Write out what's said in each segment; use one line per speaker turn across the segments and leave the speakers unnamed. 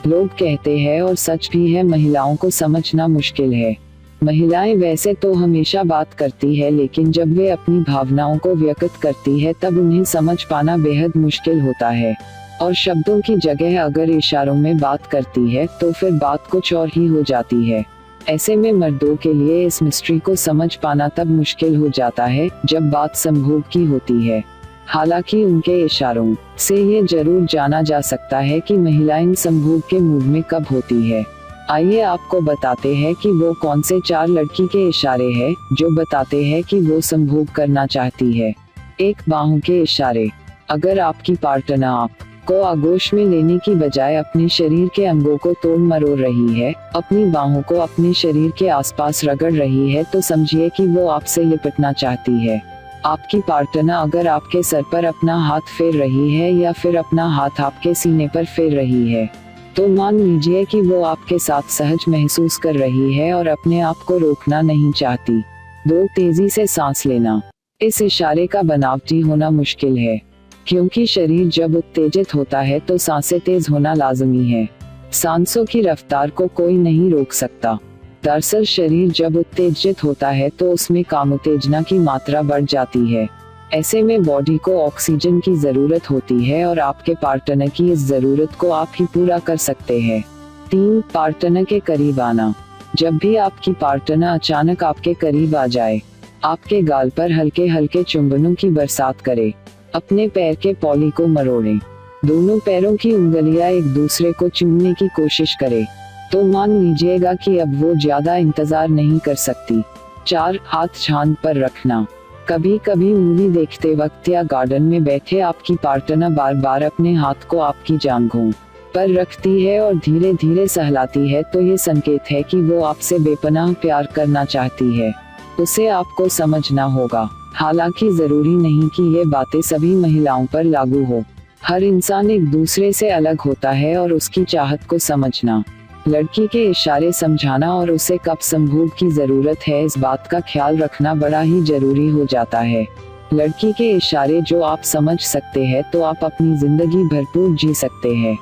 लोग कहते हैं और सच भी है, महिलाओं को समझना मुश्किल है। महिलाएं वैसे तो हमेशा बात करती है, लेकिन जब वे अपनी भावनाओं को व्यक्त करती है तब उन्हें समझ पाना बेहद मुश्किल होता है। और शब्दों की जगह अगर इशारों में बात करती है तो फिर बात कुछ और ही हो जाती है। ऐसे में मर्दों के लिए इस मिस्ट्री को समझ पाना तब मुश्किल हो जाता है जब बात संभोग की होती है। हालांकि उनके इशारों से ये जरूर जाना जा सकता है कि महिलाएं संभोग के मूड में कब होती है। आइए आपको बताते हैं कि वो कौन से 4 लड़की के इशारे हैं जो बताते हैं कि वो संभोग करना चाहती है। 1. बाहों के इशारे। अगर आपकी पार्टनर आपको आगोश में लेने की बजाय अपने शरीर के अंगों को तोड़ मरोड़ रही है, अपनी बाहों को अपने शरीर के आसपास रगड़ रही है, तो समझिए कि वो आपसे लिपटना चाहती है। आपकी पार्टनर अगर आपके सर पर अपना हाथ फेर रही है या फिर अपना हाथ आपके सीने पर फेर रही है, तो मान लीजिए कि वो आपके साथ सहज महसूस कर रही है और अपने आप को रोकना नहीं चाहती। 2. तेजी से सांस लेना। इस इशारे का बनावटी होना मुश्किल है, क्योंकि शरीर जब उत्तेजित होता है तो सांसें तेज होना लाजमी है। सांसों की रफ्तार को कोई नहीं रोक सकता। दरअसल शरीर जब उत्तेजित होता है तो उसमें काम उत्तेजना की मात्रा बढ़ जाती है। ऐसे में बॉडी को ऑक्सीजन की जरूरत होती है और आपके पार्टनर की इस जरूरत को आप ही पूरा कर सकते हैं। 3. पार्टनर के करीब आना। जब भी आपकी पार्टनर अचानक आपके करीब आ जाए, आपके गाल पर हल्के हल्के चुंबनों की बरसात करे। अपने पैर के पॉली को मरोड़े। दोनों पैरों की उंगलियां एक दूसरे को चूमने की कोशिश करे, तो मान लीजिएगा कि अब वो ज्यादा इंतजार नहीं कर सकती। 4. हाथ छान पर रखना। कभी कभी मूवी देखते वक्त या गार्डन में बैठे आपकी पार्टनर बार बार अपने हाथ को आपकी जांघों पर रखती है और धीरे धीरे सहलाती है, तो ये संकेत है कि वो आपसे बेपनाह प्यार करना चाहती है। उसे आपको समझना होगा। हालांकि जरूरी नहीं कि ये बातें सभी महिलाओं पर लागू हो। हर इंसान एक दूसरे से अलग होता है और उसकी चाहत को समझना, लड़की के इशारे समझाना और उसे कब संभोग की जरूरत है इस बात का ख्याल रखना बड़ा ही जरूरी हो जाता है। लड़की के इशारे जो आप समझ सकते हैं तो आप अपनी जिंदगी भरपूर जी सकते हैं।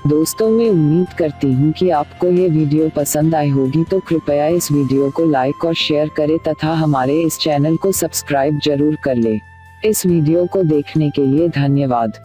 दोस्तों, मैं उम्मीद करती हूँ कि आपको ये वीडियो पसंद आई होगी, तो कृपया इस वीडियो को लाइक और शेयर करें तथा हमारे इस चैनल को सब्सक्राइब जरूर कर ले। इस वीडियो को देखने के लिए धन्यवाद।